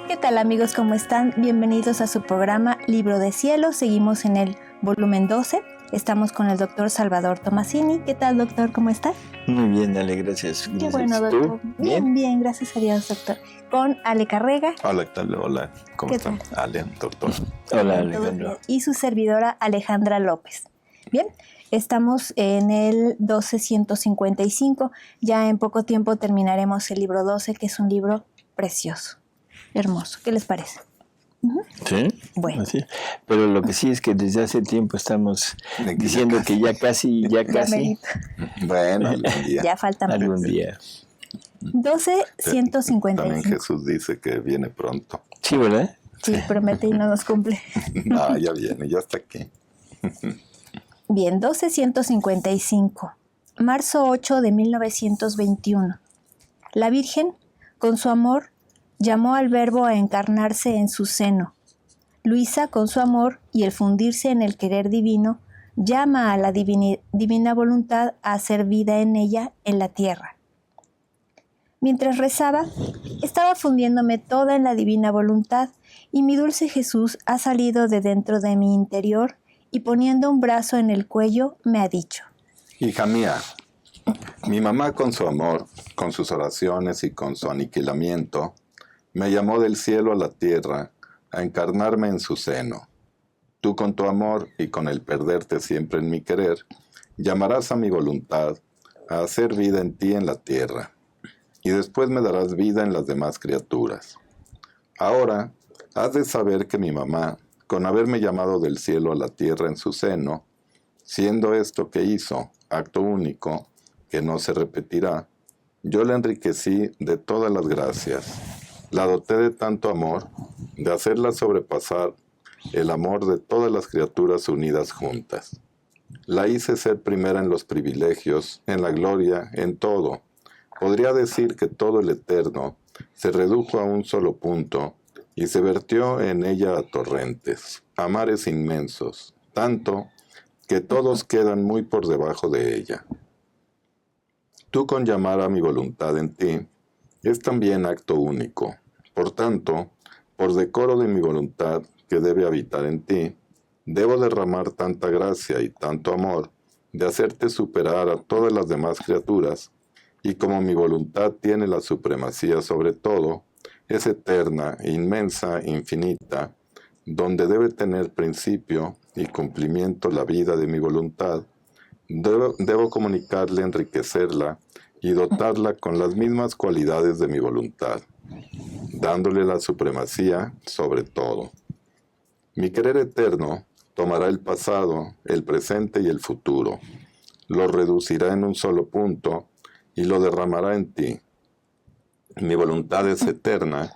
¿Qué tal, amigos? ¿Cómo están? Bienvenidos a su programa Libro de Cielo. Seguimos en el volumen 12. Estamos con el doctor Salvador Tomasini. ¿Qué tal, doctor? ¿Cómo está? Muy bien, Ale, gracias. Qué bueno, doctor. ¿Tú? Bien, gracias a Dios, doctor. Con Ale Carrega. Hola, ¿qué tal? Hola, ¿cómo están? Ale, doctor. Hola, Alejandro. Y su servidora Alejandra López. Bien, estamos en el 1255. Ya en poco tiempo terminaremos el libro 12, que es un libro precioso, hermoso. ¿Qué les parece? Sí, bueno. Así. Pero lo que sí es que desde hace tiempo estamos diciendo que ya casi. Bueno, algún día. Ya faltan algún día. 1255. También Jesús dice que viene pronto. Sí, ¿verdad? Sí, promete y no nos cumple. No, ya viene, ya está aquí. Bien, 1255. Marzo 8 de 1921. La Virgen, con su amor, llamó al Verbo a encarnarse en su seno. Luisa, con su amor y el fundirse en el querer divino, llama a la divina voluntad a hacer vida en ella, en la tierra. Mientras rezaba, estaba fundiéndome toda en la divina voluntad, y mi dulce Jesús ha salido de dentro de mi interior y poniendo un brazo en el cuello me ha dicho: Hija mía, mi mamá con su amor, con sus oraciones y con su aniquilamiento, me llamó del cielo a la tierra a encarnarme en su seno. Tú con tu amor y con el perderte siempre en mi querer, llamarás a mi voluntad a hacer vida en ti en la tierra, y después me darás vida en las demás criaturas. Ahora, has de saber que mi mamá, con haberme llamado del cielo a la tierra en su seno, siendo esto que hizo, acto único, que no se repetirá, yo la enriquecí de todas las gracias. La doté de tanto amor, de hacerla sobrepasar el amor de todas las criaturas unidas juntas. La hice ser primera en los privilegios, en la gloria, en todo. Podría decir que todo el eterno se redujo a un solo punto y se vertió en ella a torrentes, a mares inmensos, tanto que todos quedan muy por debajo de ella. Tú con llamar a mi voluntad en ti, es también acto único. Por tanto, por decoro de mi voluntad que debe habitar en ti, debo derramar tanta gracia y tanto amor de hacerte superar a todas las demás criaturas, y como mi voluntad tiene la supremacía sobre todo, es eterna, inmensa, infinita, donde debe tener principio y cumplimiento la vida de mi voluntad, debo comunicarle, enriquecerla y dotarla con las mismas cualidades de mi voluntad, dándole la supremacía sobre todo. Mi querer eterno tomará el pasado, el presente y el futuro, lo reducirá en un solo punto y lo derramará en ti. Mi voluntad es eterna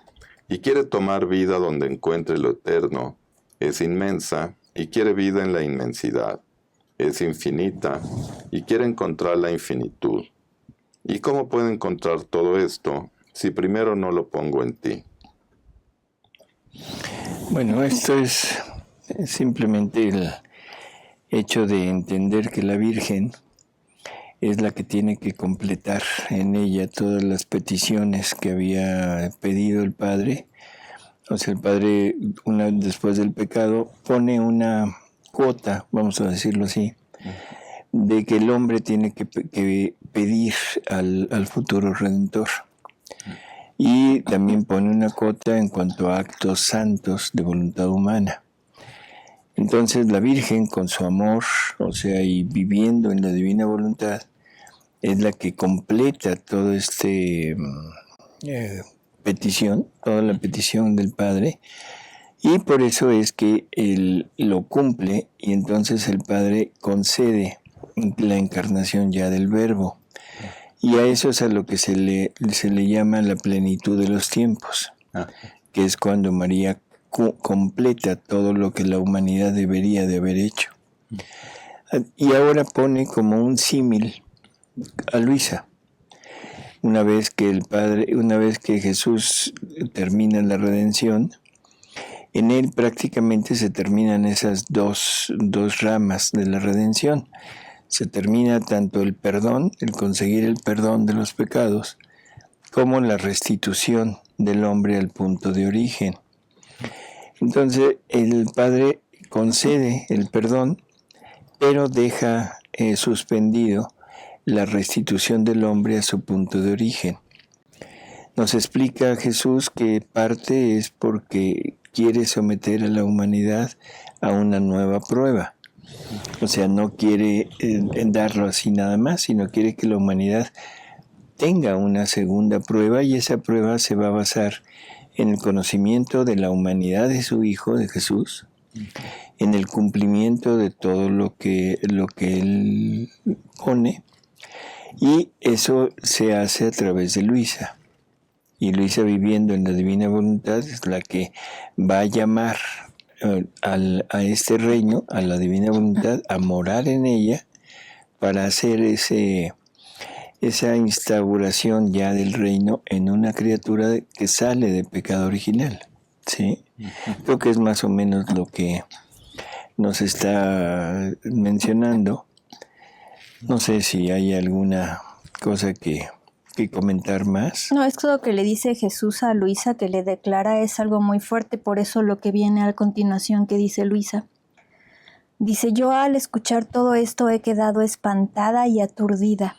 y quiere tomar vida donde encuentre lo eterno, es inmensa y quiere vida en la inmensidad, es infinita y quiere encontrar la infinitud. ¿Y cómo puedo encontrar todo esto si primero no lo pongo en ti? Bueno, esto es simplemente el hecho de entender que la Virgen es la que tiene que completar en ella todas las peticiones que había pedido el Padre. O sea, el Padre, después del pecado, pone una cuota, vamos a decirlo así, de que el hombre tiene que pedir al futuro Redentor. Y también pone una cuota en cuanto a actos santos de voluntad humana. Entonces la Virgen, con su amor, o sea, y viviendo en la divina voluntad, es la que completa toda petición, toda la petición del Padre, y por eso es que Él lo cumple, y entonces el Padre concede la encarnación ya del Verbo. Y a eso es a lo que se le llama la plenitud de los tiempos, que es cuando María completa todo lo que la humanidad debería de haber hecho. Y ahora pone como un símil a Luisa. Una vez que Jesús termina la redención, en él prácticamente se terminan esas dos ramas de la redención. Se termina tanto el perdón, el conseguir el perdón de los pecados, como la restitución del hombre al punto de origen. Entonces el Padre concede el perdón, pero deja suspendido la restitución del hombre a su punto de origen. Nos explica Jesús que parte es porque quiere someter a la humanidad a una nueva prueba. O sea, no quiere darlo así nada más, sino quiere que la humanidad tenga una segunda prueba, y esa prueba se va a basar en el conocimiento de la humanidad de su Hijo, de Jesús, en el cumplimiento de todo lo que Él pone, y eso se hace a través de Luisa. Y Luisa, viviendo en la divina voluntad, es la que va a llamar a este reino, a la divina voluntad, a morar en ella para hacer esa instauración ya del reino en una criatura que sale del pecado original. ¿Sí? Creo que es más o menos lo que nos está mencionando. No sé si hay alguna cosa que comentar más. No, es que lo que le dice Jesús a Luisa, que le declara, es algo muy fuerte, por eso lo que viene a continuación que dice Luisa. Dice: yo al escuchar todo esto he quedado espantada y aturdida,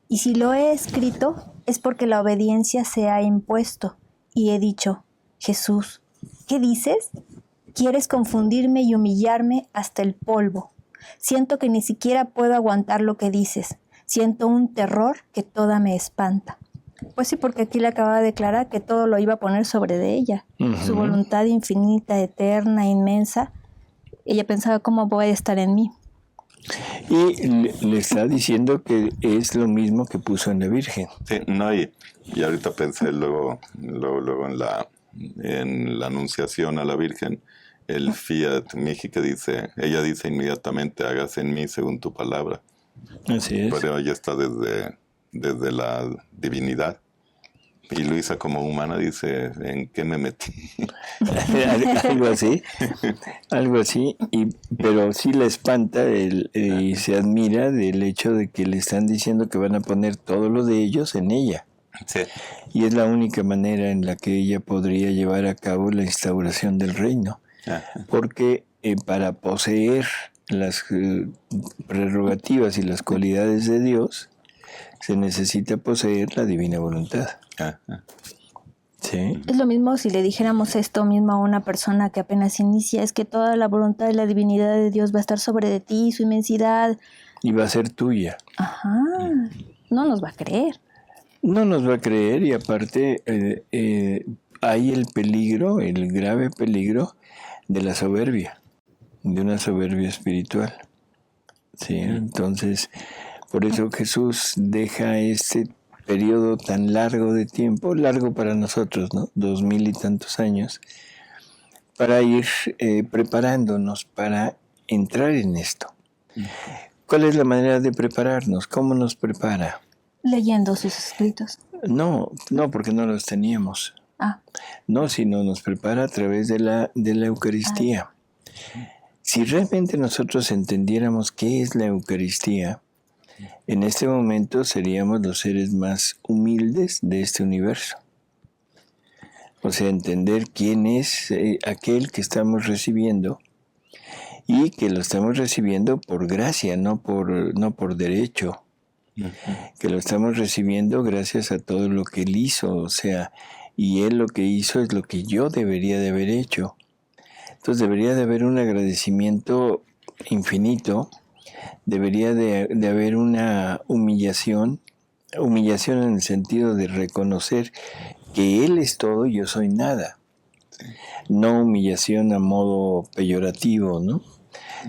y si lo he escrito es porque la obediencia se ha impuesto, y he dicho: Jesús, ¿qué dices? Quieres confundirme y humillarme hasta el polvo. Siento que ni siquiera puedo aguantar lo que dices. Siento un terror que toda me espanta. Pues sí, porque aquí le acaba de declarar que todo lo iba a poner sobre de ella. Su voluntad infinita, eterna, inmensa. Ella pensaba: ¿cómo puede estar en mí? Y Le está diciendo que es lo mismo que puso en la Virgen. sí, no, y ahorita pensé luego en la anunciación a la Virgen, el Fiat Mihi, que dice, ella dice inmediatamente: hágase en mí según tu palabra. Así es. Pero ella está desde la divinidad. Y Luisa, como humana, dice: ¿en qué me metí? algo así, pero sí le espanta y se admira del hecho de que le están diciendo que van a poner todo lo de ellos en ella. Sí. Y es la única manera en la que ella podría llevar a cabo la instauración del reino. Porque para poseer las prerrogativas y las cualidades de Dios, se necesita poseer la divina voluntad. ¿Sí? Es lo mismo si le dijéramos esto mismo a una persona que apenas inicia: es que toda la voluntad y la divinidad de Dios va a estar sobre de ti, su inmensidad. Y va a ser tuya. Ajá, no nos va a creer. No nos va a creer, y aparte hay el peligro, el grave peligro de la soberbia, de una soberbia espiritual. Sí, entonces, por eso Jesús deja este periodo tan largo de tiempo, largo para nosotros, ¿no? 2000 y tantos años, para ir preparándonos para entrar en esto. ¿Cuál es la manera de prepararnos? ¿Cómo nos prepara? Leyendo sus escritos. No, porque no los teníamos. No, sino nos prepara a través de la Eucaristía. Si realmente nosotros entendiéramos qué es la Eucaristía, en este momento seríamos los seres más humildes de este universo. O sea, entender quién es aquel que estamos recibiendo, y que lo estamos recibiendo por gracia, no por derecho. Que lo estamos recibiendo gracias a todo lo que Él hizo, o sea, y Él lo que hizo es lo que yo debería de haber hecho. Entonces debería de haber un agradecimiento infinito, debería de haber una humillación en el sentido de reconocer que Él es todo y yo soy nada. No humillación a modo peyorativo, ¿no?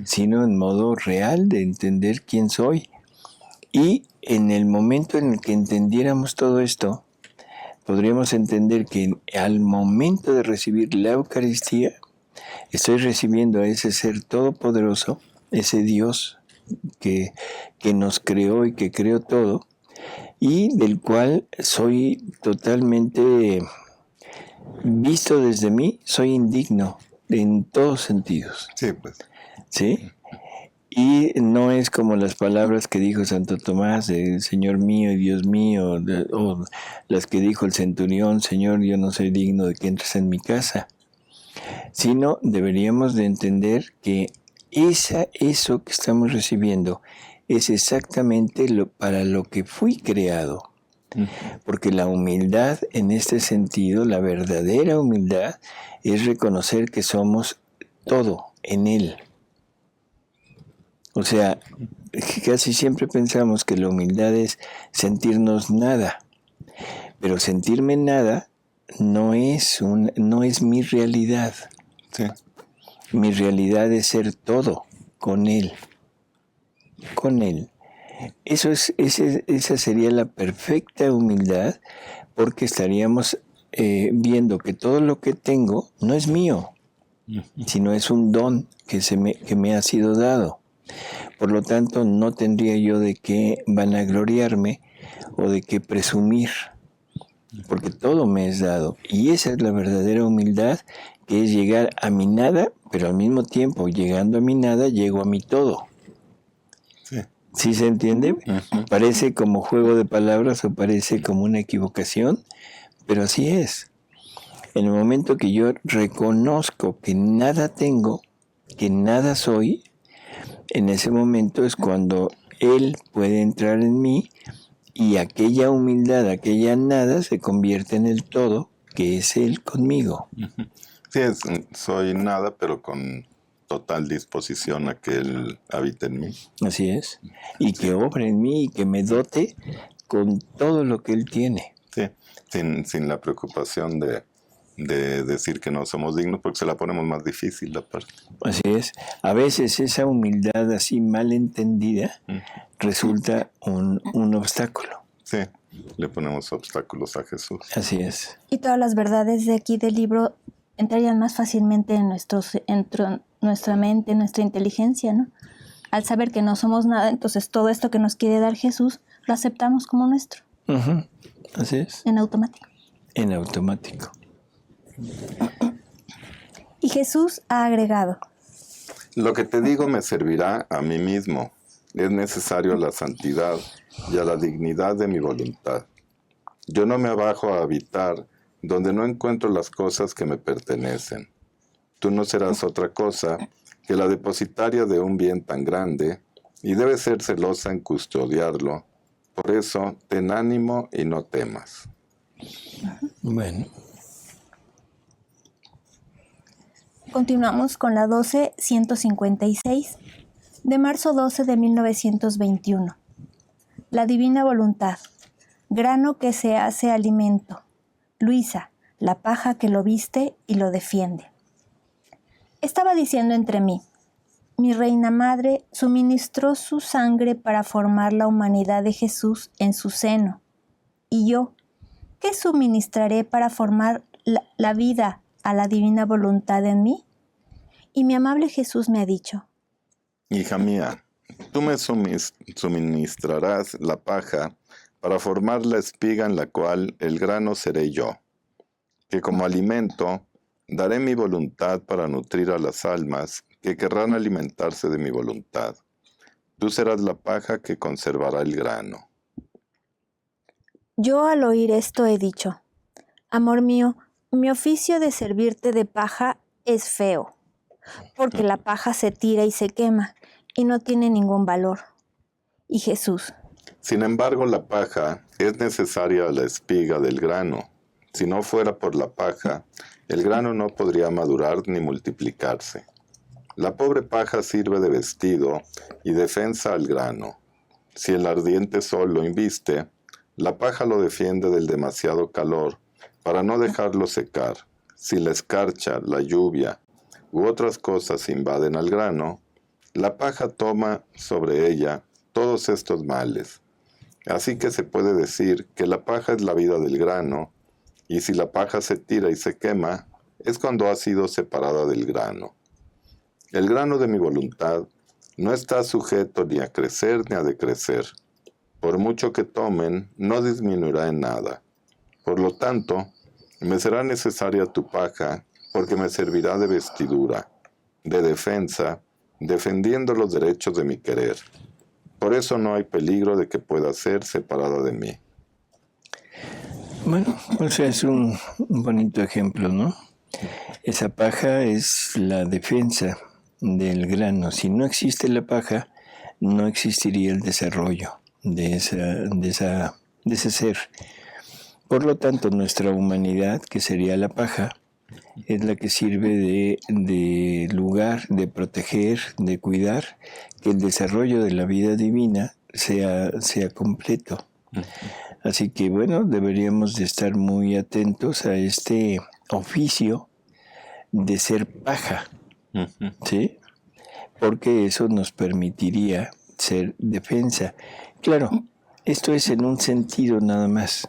Sino en modo real de entender quién soy. Y en el momento en el que entendiéramos todo esto, podríamos entender que al momento de recibir la Eucaristía, estoy recibiendo a ese ser todopoderoso, ese Dios que nos creó y que creó todo, y del cual soy totalmente visto desde mí, soy indigno en todos sentidos. Sí, pues. ¿Sí? Y no es como las palabras que dijo Santo Tomás, de Señor mío y Dios mío, o las que dijo el centurión, Señor, yo no soy digno de que entres en mi casa, sino deberíamos de entender que eso que estamos recibiendo es exactamente para lo que fui creado. Porque la humildad en este sentido, la verdadera humildad, es reconocer que somos todo en Él. O sea, casi siempre pensamos que la humildad es sentirnos nada, pero sentirme nada no es mi realidad. Sí. Mi realidad es ser todo con Él. Con Él. Esa sería la perfecta humildad, porque estaríamos viendo que todo lo que tengo no es mío, sino es un don que me ha sido dado. Por lo tanto, no tendría yo de qué vanagloriarme o de qué presumir, porque todo me es dado. Y esa es la verdadera humildad, que es llegar a mi nada, pero al mismo tiempo, llegando a mi nada, llego a mi todo. Sí. ¿Sí se entiende? Uh-huh. Parece como juego de palabras o parece como una equivocación, pero así es. En el momento que yo reconozco que nada tengo, que nada soy, en ese momento es cuando Él puede entrar en mí y aquella humildad, aquella nada se convierte en el todo, que es Él conmigo. Sí, soy nada, pero con total disposición a que Él habite en mí. Así es. Y que obre en mí y que me dote con todo lo que Él tiene. Sí, sin la preocupación de decir que no somos dignos, porque se la ponemos más difícil la parte. Así es. A veces esa humildad así mal entendida resulta un obstáculo. Sí, le ponemos obstáculos a Jesús. Así es. Y todas las verdades de aquí del libro entrarían más fácilmente en nuestra mente, en nuestra inteligencia, ¿no? Al saber que no somos nada, entonces todo esto que nos quiere dar Jesús lo aceptamos como nuestro. Uh-huh. Así es. En automático. En automático. Y Jesús ha agregado: Lo que te digo me servirá a mí mismo. Es necesario a la santidad y a la dignidad de mi voluntad. Yo no me abajo a habitar donde no encuentro las cosas que me pertenecen. Tú no serás otra cosa que la depositaria de un bien tan grande, y debes ser celosa en custodiarlo. Por eso, ten ánimo y no temas. Bueno. Continuamos con la 12-156, de marzo 12 de 1921. La divina voluntad, grano que se hace alimento. Luisa, la paja que lo viste y lo defiende. Estaba diciendo entre mí: mi reina madre suministró su sangre para formar la humanidad de Jesús en su seno. Y yo, ¿qué suministraré para formar la vida a la divina voluntad en mí? Y mi amable Jesús me ha dicho: Hija mía, tú me suministrarás la paja para formar la espiga en la cual el grano seré yo, que como alimento daré mi voluntad para nutrir a las almas que querrán alimentarse de mi voluntad. Tú serás la paja que conservará el grano. Yo al oír esto he dicho: amor mío, mi oficio de servirte de paja es feo, porque la paja se tira y se quema, y no tiene ningún valor. Y Jesús: Sin embargo, la paja es necesaria a la espiga del grano. Si no fuera por la paja, el grano no podría madurar ni multiplicarse. La pobre paja sirve de vestido y defensa al grano. Si el ardiente sol lo inviste, la paja lo defiende del demasiado calor para no dejarlo secar. Si la escarcha, la lluvia u otras cosas invaden al grano, la paja toma sobre ella todos estos males. Así que se puede decir que la paja es la vida del grano, y si la paja se tira y se quema, es cuando ha sido separada del grano. El grano de mi voluntad no está sujeto ni a crecer ni a decrecer. Por mucho que tomen, no disminuirá en nada. Por lo tanto, me será necesaria tu paja, porque me servirá de vestidura, de defensa defendiendo los derechos de mi querer. Por eso no hay peligro de que pueda ser separada de mí. Bueno, o sea, es un bonito ejemplo, ¿no? Esa paja es la defensa del grano. Si no existe la paja, no existiría el desarrollo de ese ser. Por lo tanto, nuestra humanidad, que sería la paja, es la que sirve de lugar, de proteger, de cuidar que el desarrollo de la vida divina sea completo. Así que bueno, deberíamos de estar muy atentos a este oficio de ser paja, ¿sí? Porque eso nos permitiría ser defensa. Claro, esto es en un sentido nada más,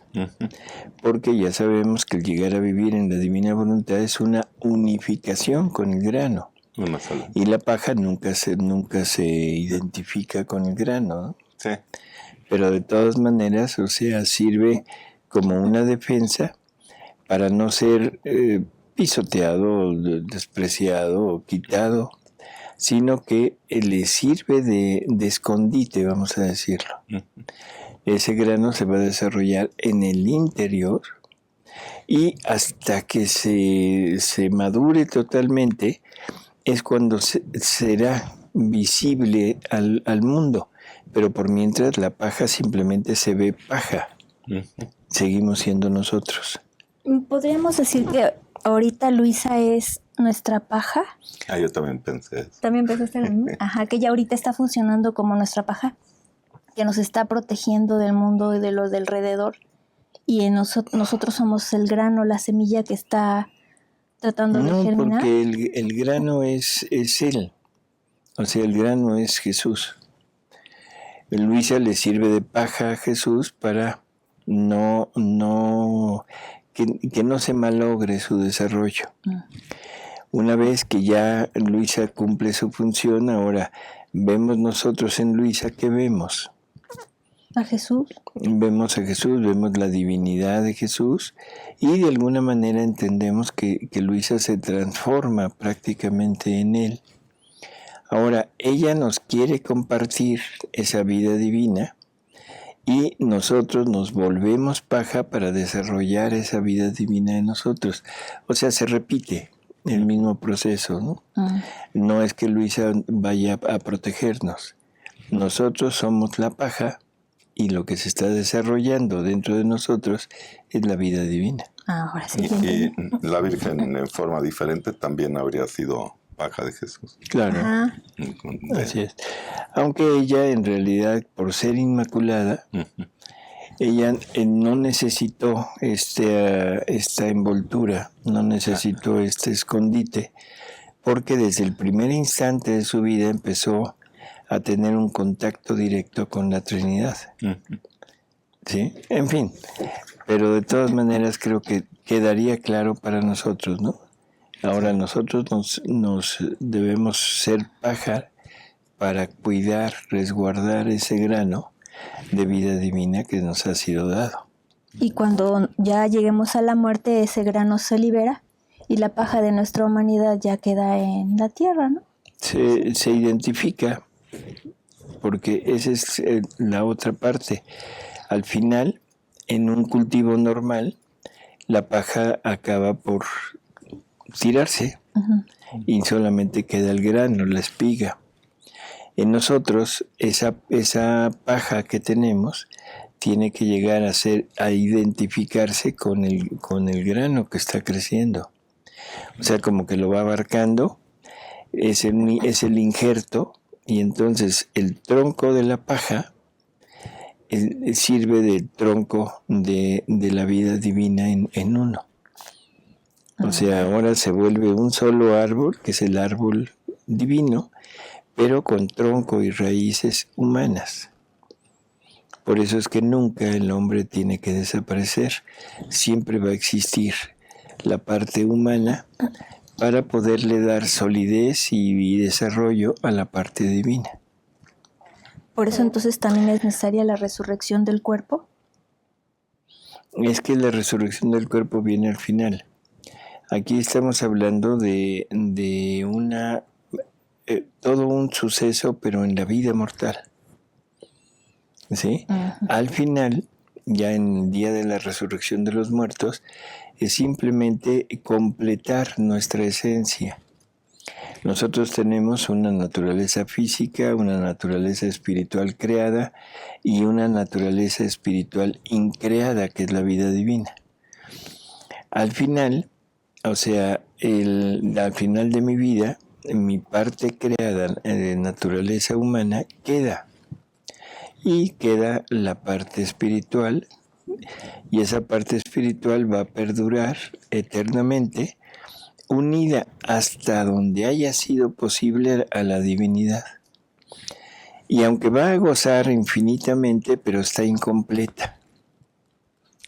porque ya sabemos que el llegar a vivir en la divina voluntad es una unificación con el grano. Una sola. Y la paja nunca se identifica con el grano, ¿no? Sí. Pero de todas maneras, o sea, sirve como una defensa para no ser pisoteado, despreciado o quitado, sino que le sirve de escondite, vamos a decirlo. Ese grano se va a desarrollar en el interior y hasta que se madure totalmente es cuando será visible al mundo. Pero por mientras la paja simplemente se ve paja. Seguimos siendo nosotros. ¿Podríamos decir que ahorita Luisa es nuestra paja? Yo también pensé eso. ¿También pensaste lo mismo? Ajá, que ella ahorita está funcionando como nuestra paja, que nos está protegiendo del mundo y de lo de alrededor. Y nosotros somos el grano, la semilla que está tratando de germinar. No, porque el grano es Él. O sea, el grano es Jesús. Luisa le sirve de paja a Jesús para que no se malogre su desarrollo. Una vez que ya Luisa cumple su función, ahora vemos nosotros en Luisa, ¿qué vemos? A Jesús. Vemos a Jesús, vemos la divinidad de Jesús y de alguna manera entendemos que Luisa se transforma prácticamente en Él. Ahora, ella nos quiere compartir esa vida divina y nosotros nos volvemos paja para desarrollar esa vida divina en nosotros. O sea, se repite el mismo proceso, ¿no? No es que Luisa vaya a protegernos. Nosotros somos la paja y lo que se está desarrollando dentro de nosotros es la vida divina. Ahora sí. Y la Virgen en forma diferente también habría sido paja de Jesús. Claro. Ajá. Así es. Aunque ella en realidad, por ser inmaculada, ella no necesitó esta envoltura, no necesitó este escondite, porque desde el primer instante de su vida empezó a tener un contacto directo con la Trinidad. ¿Sí? En fin, pero de todas maneras creo que quedaría claro para nosotros, ¿no? Ahora nosotros nos debemos ser paja para cuidar, resguardar ese grano de vida divina que nos ha sido dado. Y cuando ya lleguemos a la muerte, ese grano se libera y la paja de nuestra humanidad ya queda en la tierra, ¿no? Se identifica, porque esa es la otra parte. Al final, en un cultivo normal, la paja acaba por tirarse y solamente queda el grano, la espiga. En nosotros, esa paja que tenemos tiene que llegar a identificarse con el grano que está creciendo. O sea, como que lo va abarcando, es el injerto, y entonces el tronco de la paja sirve de tronco de la vida divina en uno. O sea, ahora se vuelve un solo árbol, que es el árbol divino, pero con tronco y raíces humanas. Por eso es que nunca el hombre tiene que desaparecer. Siempre va a existir la parte humana para poderle dar solidez y desarrollo a la parte divina. Por eso entonces también es necesaria la resurrección del cuerpo. Es que la resurrección del cuerpo viene al final. Aquí estamos hablando de una todo un suceso, pero en la vida mortal. ¿Sí? Ujú. Al final, ya en el día de la resurrección de los muertos, es simplemente completar nuestra esencia. Nosotros tenemos una naturaleza física, una naturaleza espiritual creada y una naturaleza espiritual increada, que es la vida divina. Al final, o sea, al final de mi vida, mi parte creada de naturaleza humana queda. Y queda la parte espiritual, y esa parte espiritual va a perdurar eternamente, unida hasta donde haya sido posible a la divinidad. Y aunque va a gozar infinitamente, pero está incompleta.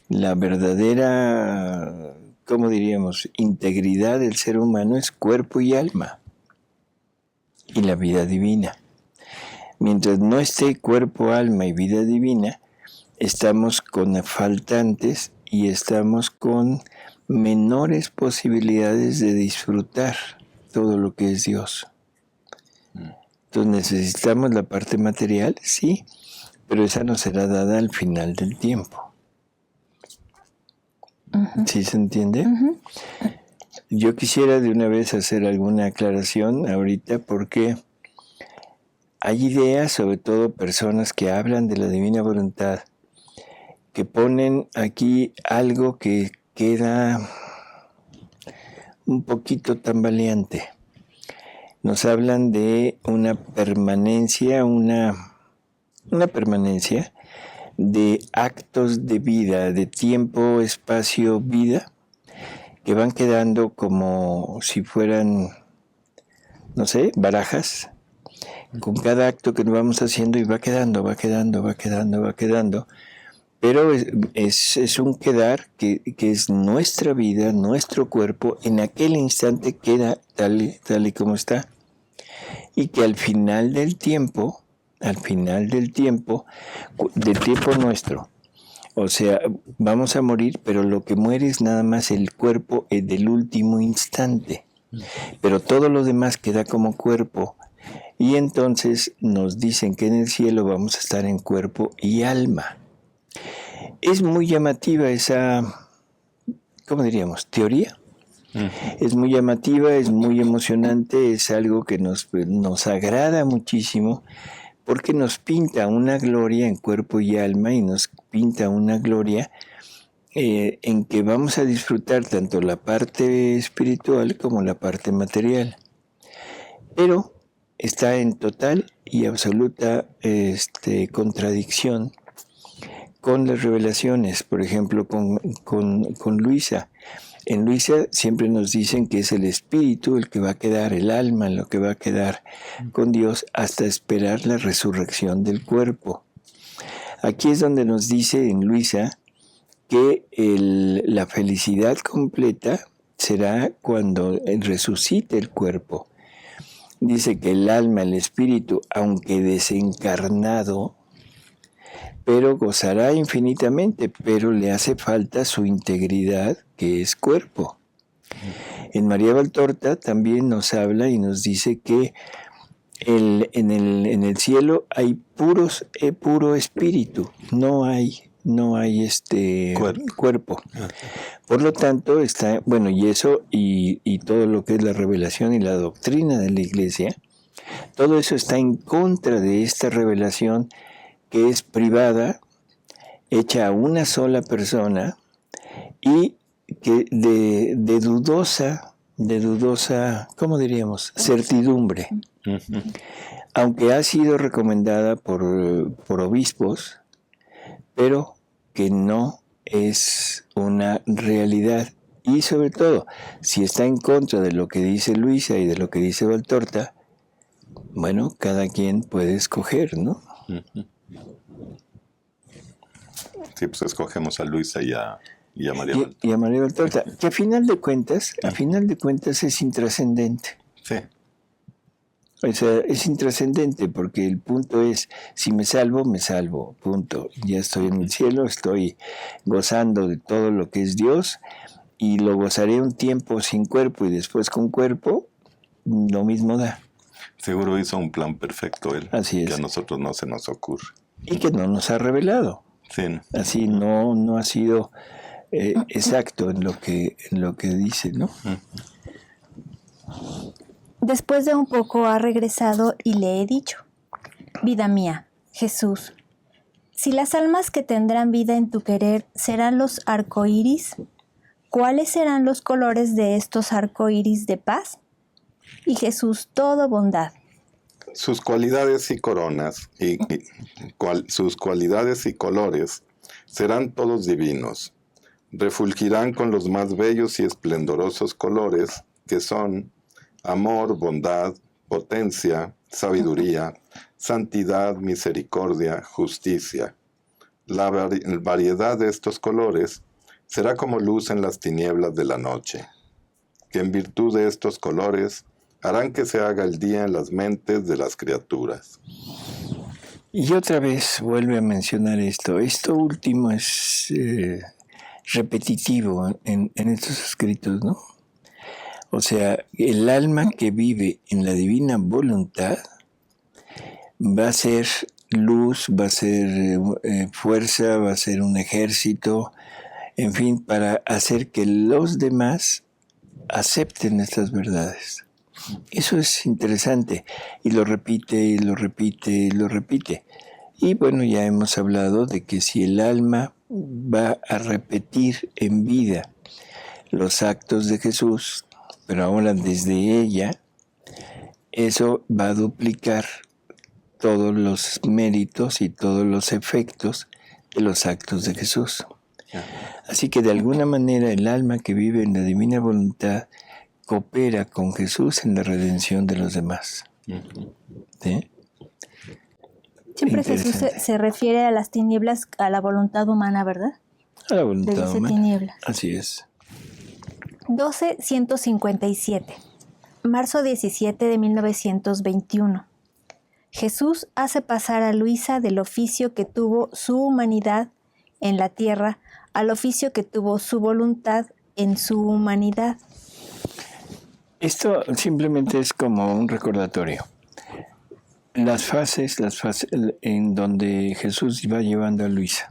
La verdadera, ¿cómo diríamos?, integridad del ser humano es cuerpo y alma, y la vida divina. Mientras no esté cuerpo, alma y vida divina, estamos con faltantes y estamos con menores posibilidades de disfrutar todo lo que es Dios. Entonces necesitamos la parte material, sí, pero esa nos será dada al final del tiempo. Ujú. ¿Sí se entiende? Ujú. Yo quisiera de una vez hacer alguna aclaración ahorita, porque hay ideas, sobre todo personas que hablan de la divina voluntad, que ponen aquí algo que queda un poquito tambaleante. Nos hablan de una permanencia, una permanencia de actos de vida, de tiempo, espacio, vida, que van quedando como si fueran, no sé, barajas, con cada acto que vamos haciendo, y va quedando, pero es un quedar que es nuestra vida, nuestro cuerpo, en aquel instante queda tal y como está, y que al final del tiempo nuestro, o sea, vamos a morir, pero lo que muere es nada más el cuerpo del último instante, pero todo lo demás queda como cuerpo. Y entonces nos dicen que en el cielo vamos a estar en cuerpo y alma. Es muy llamativa esa, ¿cómo diríamos?, teoría. Es muy llamativa, es muy emocionante, es algo que nos agrada muchísimo, porque nos pinta una gloria en cuerpo y alma, y nos pinta una gloria en que vamos a disfrutar tanto la parte espiritual como la parte material. Pero está en total y absoluta contradicción con las revelaciones, por ejemplo, con Luisa. En Luisa siempre nos dicen que es el espíritu el que va a quedar, el alma lo que va a quedar con Dios hasta esperar la resurrección del cuerpo. Aquí es donde nos dice en Luisa que la felicidad completa será cuando resucite el cuerpo. Dice que el alma, el espíritu, aunque desencarnado, pero gozará infinitamente, pero le hace falta su integridad, que es cuerpo. En María Valtorta también nos habla y nos dice que en el cielo hay puro espíritu, no hay cuerpo. Por lo tanto, está, bueno, y eso y todo lo que es la revelación y la doctrina de la Iglesia, todo eso está en contra de esta revelación que es privada, hecha a una sola persona, y que de dudosa, ¿cómo diríamos?, certidumbre. Aunque ha sido recomendada por obispos, pero que no es una realidad. Y sobre todo, si está en contra de lo que dice Luisa y de lo que dice Valtorta, bueno, cada quien puede escoger, ¿no? Sí, pues escogemos a Luisa y a María Valtorta. Y a María Valtorta, que a final de cuentas es intrascendente. Sí. O sea, es intrascendente, porque el punto es, si me salvo, punto. Ya estoy en el cielo, estoy gozando de todo lo que es Dios, y lo gozaré un tiempo sin cuerpo y después con cuerpo, lo mismo da. Seguro hizo un plan perfecto él. Así es. Que a nosotros no se nos ocurre. Y que no nos ha revelado. Sí. Así no ha sido exacto en lo que dice, ¿no? Después de un poco ha regresado y le he dicho: vida mía, Jesús, si las almas que tendrán vida en tu querer serán los arcoíris, ¿cuáles serán los colores de estos arcoíris de paz? Y Jesús, todo bondad. Sus cualidades y coronas sus cualidades y colores serán todos divinos. Refulgirán con los más bellos y esplendorosos colores que son amor, bondad, potencia, sabiduría, santidad, misericordia, justicia. La variedad de estos colores será como luz en las tinieblas de la noche, que en virtud de estos colores harán que se haga el día en las mentes de las criaturas. Y otra vez vuelve a mencionar esto. Esto último es repetitivo en estos escritos, ¿no? O sea, el alma que vive en la divina voluntad va a ser luz, va a ser fuerza, va a ser un ejército, en fin, para hacer que los demás acepten estas verdades. Eso es interesante, y lo repite, y lo repite, y lo repite. Y bueno, ya hemos hablado de que si el alma va a repetir en vida los actos de Jesús, pero ahora desde ella, eso va a duplicar todos los méritos y todos los efectos de los actos de Jesús. Así que de alguna manera el alma que vive en la divina voluntad coopera con Jesús en la redención de los demás. ¿Sí? Siempre Jesús se refiere a las tinieblas, a la voluntad humana, ¿verdad? A la voluntad Le dice humana. tinieblas. Así es. 12-157, marzo 17 de 1921. Jesús hace pasar a Luisa del oficio que tuvo su humanidad en la tierra al oficio que tuvo su voluntad en su humanidad. Esto simplemente es como un recordatorio. Las fases en donde Jesús va llevando a Luisa.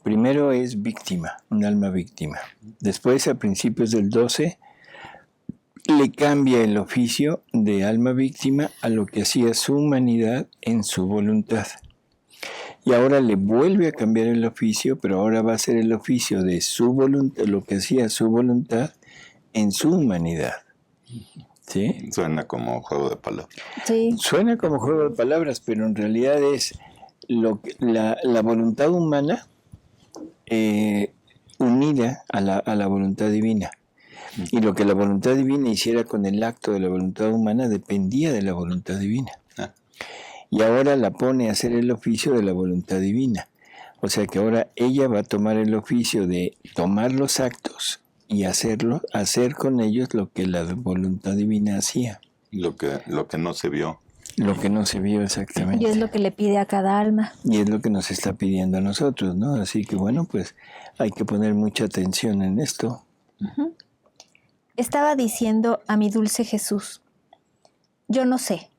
Primero es víctima, un alma víctima. Después, a principios del 12, le cambia el oficio de alma víctima a lo que hacía su humanidad en su voluntad. Y ahora le vuelve a cambiar el oficio, pero ahora va a ser el oficio de su voluntad, lo que hacía su voluntad en su humanidad. ¿Sí? Suena como juego de palabras. Sí. Suena como juego de palabras, pero en realidad es la voluntad humana unida a la voluntad divina. Y lo que la voluntad divina hiciera con el acto de la voluntad humana dependía de la voluntad divina. Y ahora la pone a hacer el oficio de la voluntad divina. O sea que ahora ella va a tomar el oficio de tomar los actos y hacer con ellos lo que la voluntad divina hacía. Lo que no se vio. Lo que no se vio exactamente. Y es lo que le pide a cada alma. Y es lo que nos está pidiendo a nosotros, ¿no? Así que bueno, pues hay que poner mucha atención en esto. Uh-huh. Estaba diciendo a mi dulce Jesús: yo no sé,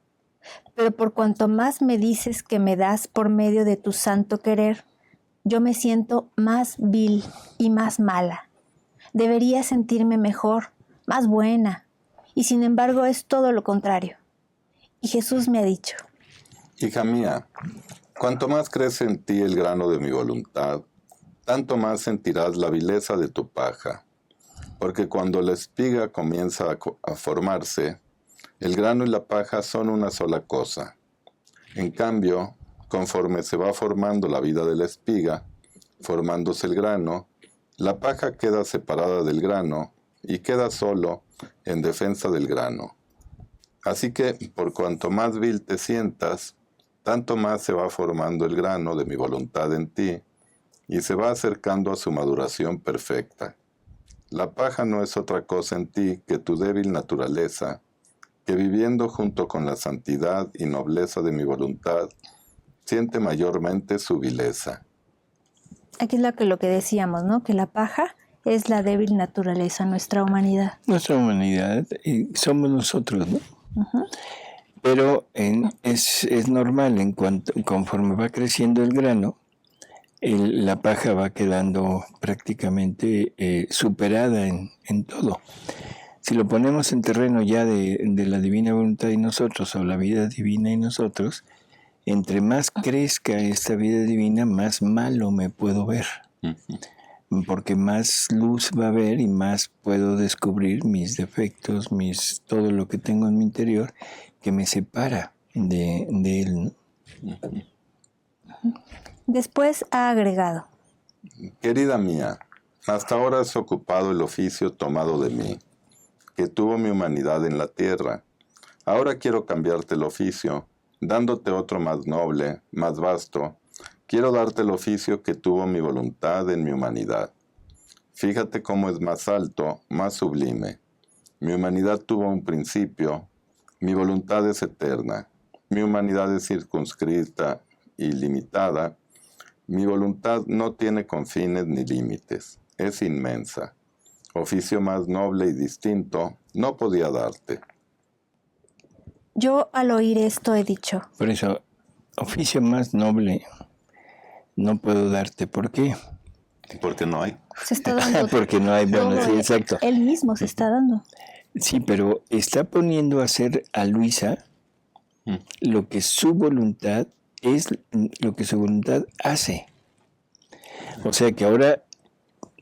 pero por cuanto más me dices que me das por medio de tu santo querer, yo me siento más vil y más mala. Debería sentirme mejor, más buena, y sin embargo es todo lo contrario. Y Jesús me ha dicho: hija mía, cuanto más crece en ti el grano de mi voluntad, tanto más sentirás la vileza de tu paja. Porque cuando la espiga comienza a formarse, el grano y la paja son una sola cosa. En cambio, conforme se va formando la vida de la espiga, formándose el grano, la paja queda separada del grano y queda solo en defensa del grano. Así que, por cuanto más vil te sientas, tanto más se va formando el grano de mi voluntad en ti y se va acercando a su maduración perfecta. La paja no es otra cosa en ti que tu débil naturaleza, que viviendo junto con la santidad y nobleza de mi voluntad, siente mayormente su vileza. Aquí es lo que decíamos, ¿no? Que la paja es la débil naturaleza, nuestra humanidad. Nuestra humanidad, somos nosotros, ¿no? Uh-huh. Pero es normal, conforme va creciendo el grano, la paja va quedando prácticamente superada en todo. Si lo ponemos en terreno ya de la divina voluntad en nosotros, o la vida divina en nosotros, entre más crezca esta vida divina, más malo me puedo ver. Porque más luz va a haber y más puedo descubrir mis defectos, todo lo que tengo en mi interior que me separa de él. Después ha agregado: Querida mía, hasta ahora has ocupado el oficio tomado de mí, que tuvo mi humanidad en la tierra. Ahora quiero cambiarte el oficio, dándote otro más noble, más vasto. Quiero darte el oficio que tuvo mi voluntad en mi humanidad. Fíjate cómo es más alto, más sublime. Mi humanidad tuvo un principio, mi voluntad es eterna. Mi humanidad es circunscrita y limitada. Mi voluntad no tiene confines ni límites, es inmensa. Oficio más noble y distinto no podía darte. Yo al oír esto he dicho: Por eso, oficio más noble no puedo darte. ¿Por qué? Porque no hay. Se está dando Porque no hay, bueno, todo sí, exacto. Él mismo se está dando. Sí, pero está poniendo a hacer a Luisa lo que su voluntad es, lo que su voluntad hace. O sea que ahora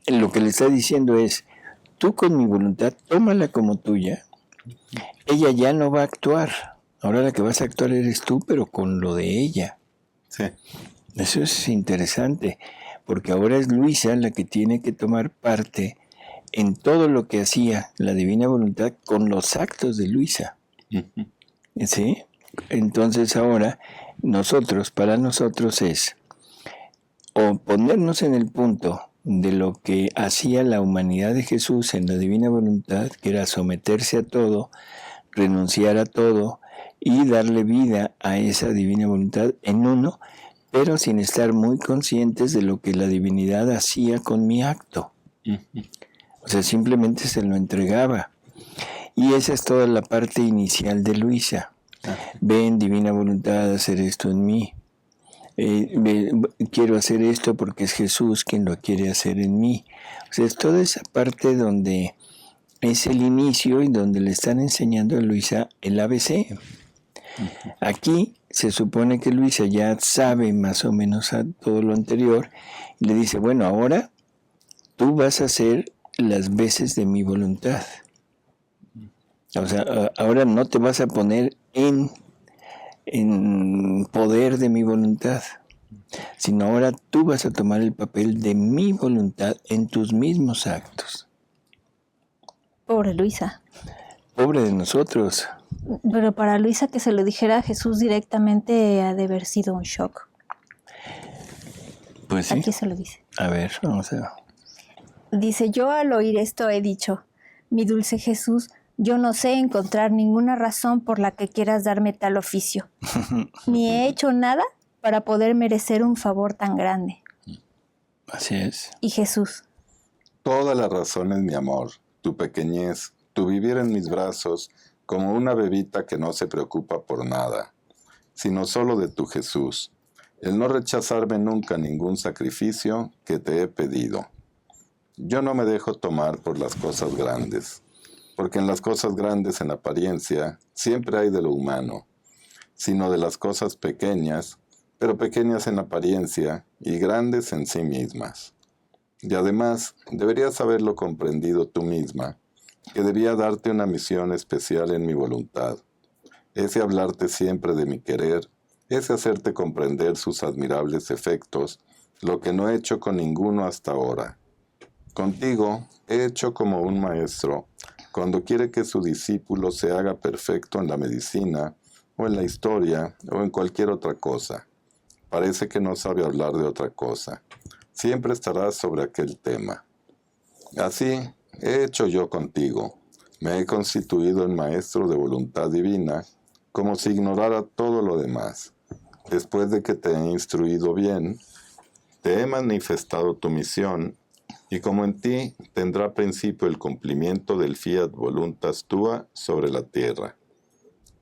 lo que le está diciendo es: tú con mi voluntad, tómala como tuya. Ella ya no va a actuar. Ahora la que vas a actuar eres tú, pero con lo de ella. Sí. Eso es interesante, porque ahora es Luisa la que tiene que tomar parte en todo lo que hacía la divina voluntad con los actos de Luisa. ¿Sí? Entonces ahora para nosotros es o ponernos en el punto de lo que hacía la humanidad de Jesús en la divina voluntad, que era someterse a todo, renunciar a todo y darle vida a esa divina voluntad en uno, pero sin estar muy conscientes de lo que la divinidad hacía con mi acto. O sea, simplemente se lo entregaba. Y esa es toda la parte inicial de Luisa. Ven, divina voluntad, hacer esto en mí. Quiero hacer esto porque es Jesús quien lo quiere hacer en mí. O sea, es toda esa parte donde es el inicio y donde le están enseñando a Luisa el ABC. Aquí se supone que Luisa ya sabe más o menos a todo lo anterior y le dice: bueno, ahora tú vas a hacer las veces de mi voluntad. O sea, ahora no te vas a poner en poder de mi voluntad, sino ahora tú vas a tomar el papel de mi voluntad en tus mismos actos. Pobre Luisa. Pobre de nosotros. Pero para Luisa que se lo dijera a Jesús directamente ha de haber sido un shock. Pues sí. Aquí se lo dice. A ver, vamos a ver. Dice: yo al oír esto he dicho: mi dulce Jesús, yo no sé encontrar ninguna razón por la que quieras darme tal oficio. Ni he hecho nada para poder merecer un favor tan grande. Así es. Y Jesús: Toda la razón es mi amor, tu pequeñez, tu vivir en mis brazos como una bebita que no se preocupa por nada, sino solo de tu Jesús, el no rechazarme nunca ningún sacrificio que te he pedido. Yo no me dejo tomar por las cosas grandes, porque en las cosas grandes en apariencia siempre hay de lo humano, sino de las cosas pequeñas, pero pequeñas en apariencia y grandes en sí mismas. Y además, deberías haberlo comprendido tú misma, que debía darte una misión especial en mi voluntad, ese hablarte siempre de mi querer, ese hacerte comprender sus admirables efectos, lo que no he hecho con ninguno hasta ahora. Contigo he hecho como un maestro, cuando quiere que su discípulo se haga perfecto en la medicina, o en la historia, o en cualquier otra cosa. Parece que no sabe hablar de otra cosa. Siempre estará sobre aquel tema. Así he hecho yo contigo. Me he constituido en maestro de voluntad divina, como si ignorara todo lo demás. Después de que te he instruido bien, te he manifestado tu misión, y como en ti tendrá principio el cumplimiento del fiat voluntas tua sobre la tierra.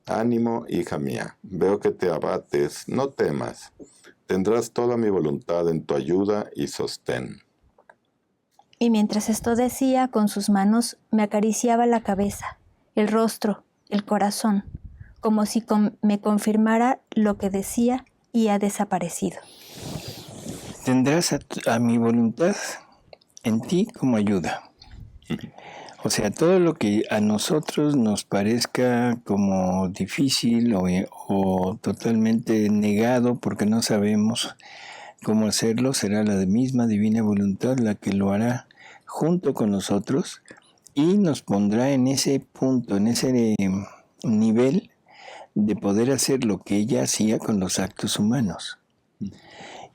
Ánimo, hija mía, veo que te abates, no temas. Tendrás toda mi voluntad en tu ayuda y sostén. Y mientras esto decía, con sus manos me acariciaba la cabeza, el rostro, el corazón, como si me confirmara lo que decía y ha desaparecido. Tendrás a mi voluntad en ti como ayuda. O sea, todo lo que a nosotros nos parezca como difícil o totalmente negado porque no sabemos cómo hacerlo, será la misma divina voluntad la que lo hará junto con nosotros y nos pondrá en ese punto, en ese nivel de poder hacer lo que ella hacía con los actos humanos.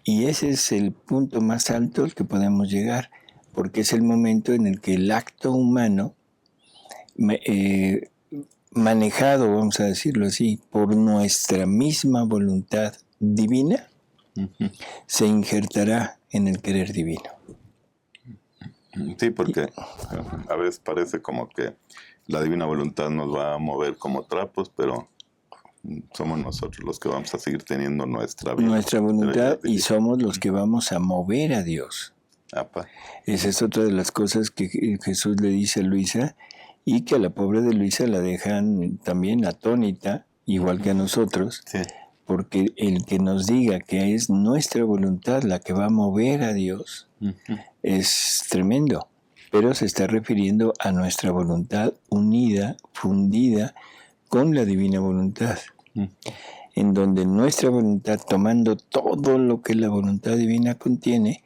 Y ese es el punto más alto al que podemos llegar, porque es el momento en el que el acto humano, manejado, vamos a decirlo así, por nuestra misma voluntad divina, se injertará en el querer divino. Sí, porque a veces parece como que la divina voluntad nos va a mover como trapos, pero somos nosotros los que vamos a seguir teniendo nuestra voluntad y somos los que vamos a mover a Dios. Apa. Esa es otra de las cosas que Jesús le dice a Luisa y que a la pobre de Luisa la dejan también atónita, igual que a nosotros, Sí. Porque el que nos diga que es nuestra voluntad la que va a mover a Dios es tremendo, pero se está refiriendo a nuestra voluntad unida, fundida con la divina voluntad, en donde nuestra voluntad, tomando todo lo que la voluntad divina contiene,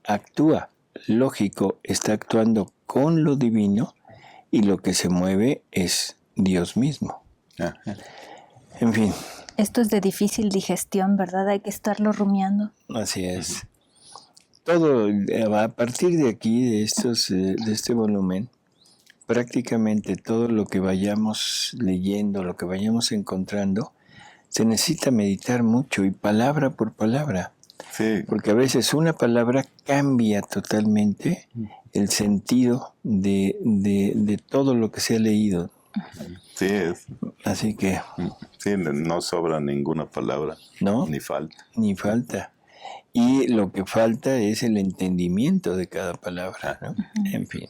actúa, lógico, está actuando con lo divino y lo que se mueve es Dios mismo. En fin. Esto es de difícil digestión, ¿verdad? Hay que estarlo rumiando. Así es. Todo, a partir de aquí, de este volumen, prácticamente todo lo que vayamos leyendo, lo que vayamos encontrando, se necesita meditar mucho y palabra por palabra. Sí. Porque a veces una palabra cambia totalmente el sentido de todo lo que se ha leído. Sí, es. Así que... Sí, no sobra ninguna palabra. No. Ni falta. Ni falta. Y lo que falta es el entendimiento de cada palabra, ¿no? En fin.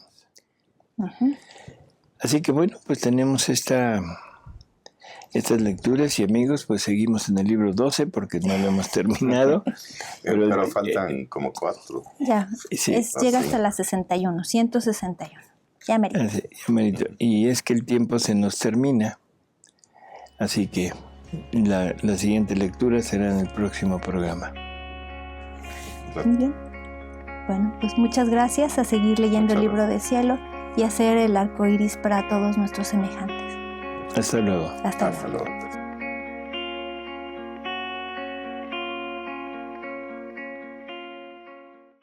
Así que bueno, pues tenemos estas lecturas y amigos, pues seguimos en el libro 12 porque no lo hemos terminado. Pero faltan como 4. Ya, sí, llega hasta la 161. Ya merito. Y es que el tiempo se nos termina. Así que la siguiente lectura será en el próximo programa. Muy bien. Bueno, pues muchas gracias, a seguir leyendo el libro del cielo y hacer el arco iris para todos nuestros semejantes. Hasta luego. Hasta luego.